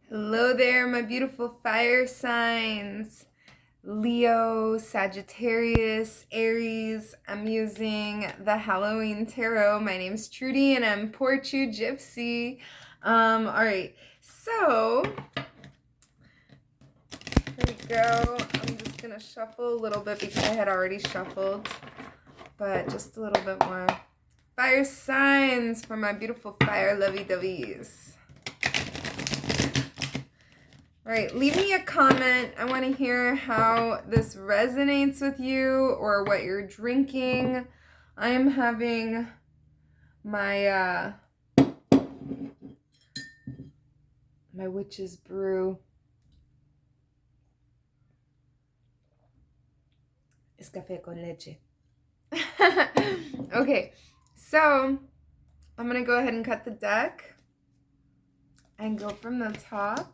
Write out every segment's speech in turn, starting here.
Hello there, my beautiful fire signs. Leo, Sagittarius, Aries. I'm using the Halloween Tarot. My name's Trudy and I'm Portu Gypsy. All right, so here we go. I'm just gonna shuffle a little bit because I had already shuffled, but just a little bit more. Fire signs for my beautiful fire lovey-doveys. All right, leave me a comment. I want to hear how this resonates with you or what you're drinking. I am having my my witch's brew. Es café con leche. Okay, so I'm going to go ahead and cut the deck and go from the top.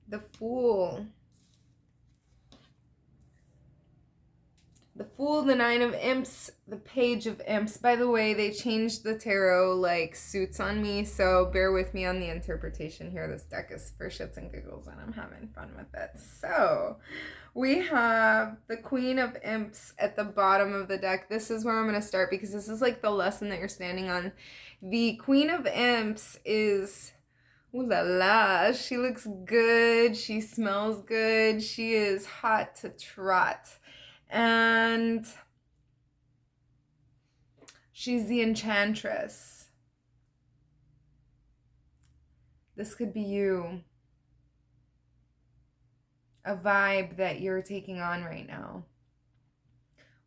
The Fool. The Fool, the Nine of Imps, the Page of Imps. By the way, they changed the tarot like suits on me, so bear with me on the interpretation here. This deck is for shits and giggles, and I'm having fun with it. So, we have the Queen of Imps at the bottom of the deck. This is where I'm going to start because this is like the lesson that you're standing on. The Queen of Imps is... ooh la la, she looks good, she smells good, she is hot to trot. And she's the Enchantress. This could be you. A vibe that you're taking on right now.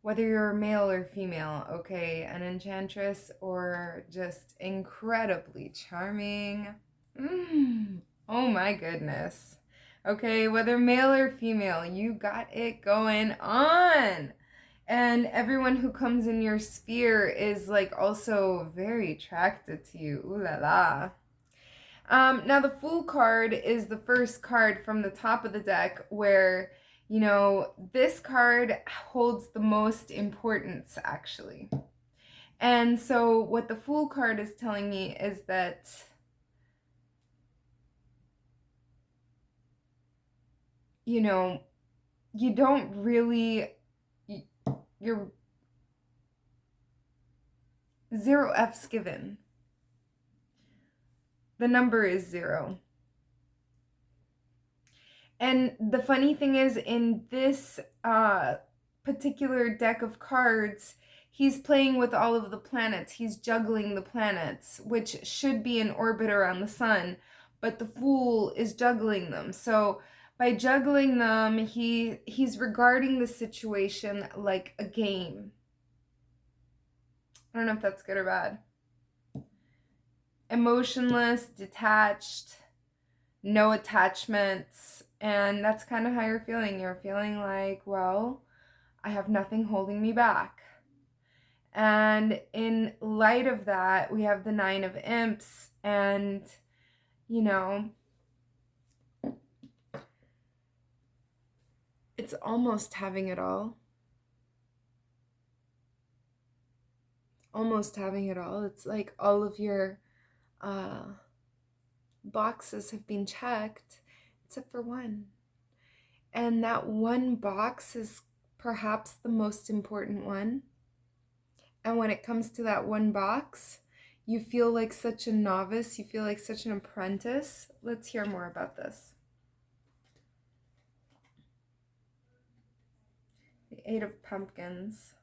Whether you're male or female, okay? An Enchantress or just incredibly charming. Oh my goodness. Okay, whether male or female, you got it going on. And everyone who comes in your sphere is like also very attracted to you. Ooh la la. Now the Fool card is the first card from the top of the deck where, you know, this card holds the most importance actually. And so what the Fool card is telling me is that you know, you don't really, you're 0 F's given. The number is 0. And the funny thing is, in this particular deck of cards, he's playing with all of the planets. He's juggling the planets, which should be in orbit around the sun, but the Fool is juggling them. So by juggling them, he's regarding the situation like a game. I don't know if that's good or bad. Emotionless, detached, no attachments, and that's kind of how you're feeling. You're feeling like, well, I have nothing holding me back. And in light of that, we have the Nine of Imps, and, you know, it's almost having it all. Almost having it all. It's like all of your boxes have been checked, except for one. And that one box is perhaps the most important one. And when it comes to that one box, you feel like such a novice, you feel like such an apprentice. Let's hear more about this. The Eight of Pumpkins.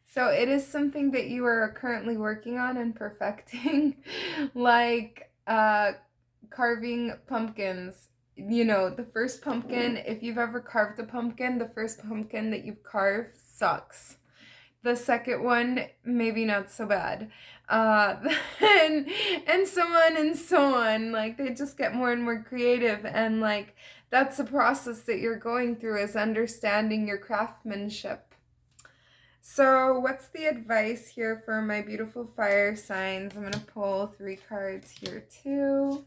So it is something that you are currently working on and perfecting, like carving pumpkins. You know, the first pumpkin, if you've ever carved a pumpkin, the first pumpkin that you carve sucks. The second one, maybe not so bad. and, and so on and so on. Like, they just get more and more creative. And, like, that's the process that you're going through, is understanding your craftsmanship. So what's the advice here for my beautiful fire signs? I'm going to pull 3 cards here too.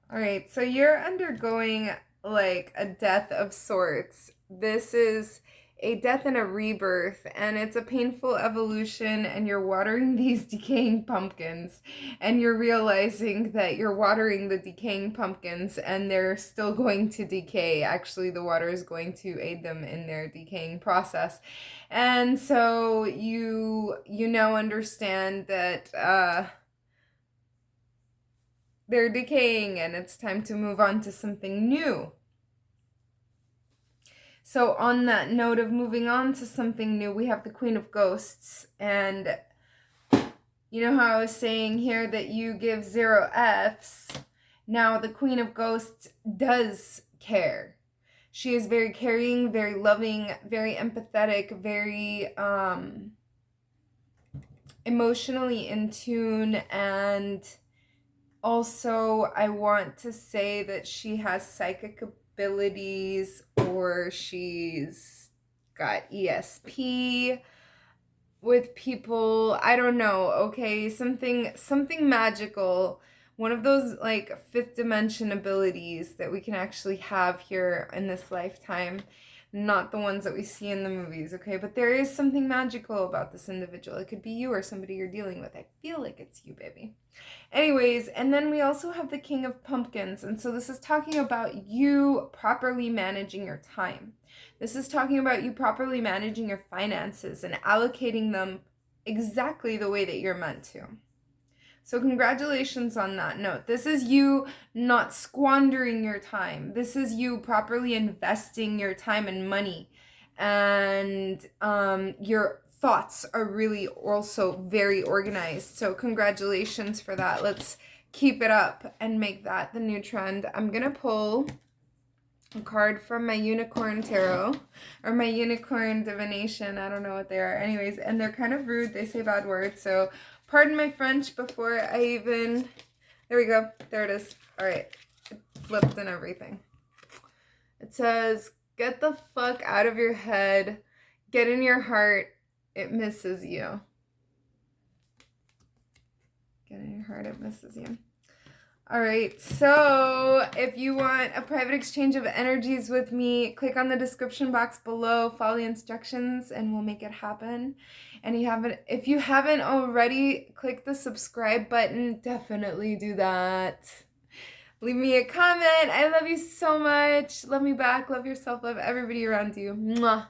All right, so you're undergoing like a death of sorts. This is a death and a rebirth, and it's a painful evolution, and you're watering these decaying pumpkins, and you're realizing that you're watering the decaying pumpkins and they're still going to decay. Actually, the water is going to aid them in their decaying process. And so you now understand that they're decaying and it's time to move on to something new. So on that note of moving on to something new, we have the Queen of Ghosts. And you know how I was saying here that you give 0 Fs? Now the Queen of Ghosts does care. She is very caring, very loving, very empathetic, very emotionally in tune, and also I want to say that she has psychic abilities, or she's got ESP with people. I don't know, okay? Something magical. One of those like fifth dimension abilities that we can actually have here in this lifetime. Not the ones that we see in the movies, okay? But there is something magical about this individual. It could be you or somebody you're dealing with. I feel like it's you, baby. Anyways, and then we also have the King of Pumpkins. And so this is talking about you properly managing your time. This is talking about you properly managing your finances and allocating them exactly the way that you're meant to. So congratulations on that note. This is you not squandering your time. This is you properly investing your time and money. And your thoughts are really also very organized. So congratulations for that. Let's keep it up and make that the new trend. I'm going to pull a card from my Unicorn Tarot, or my Unicorn Divination. I don't know what they are. Anyways, and they're kind of rude. They say bad words. So pardon my French before I even... There we go. There it is. All right. It flipped and everything. It says, get the fuck out of your head. Get in your heart. It misses you. Get in your heart. It misses you. All right, so if you want a private exchange of energies with me, click on the description box below, follow the instructions, and we'll make it happen. And if you haven't already, click the subscribe button. Definitely do that. Leave me a comment. I love you so much. Love me back. Love yourself. Love everybody around you. Mwah.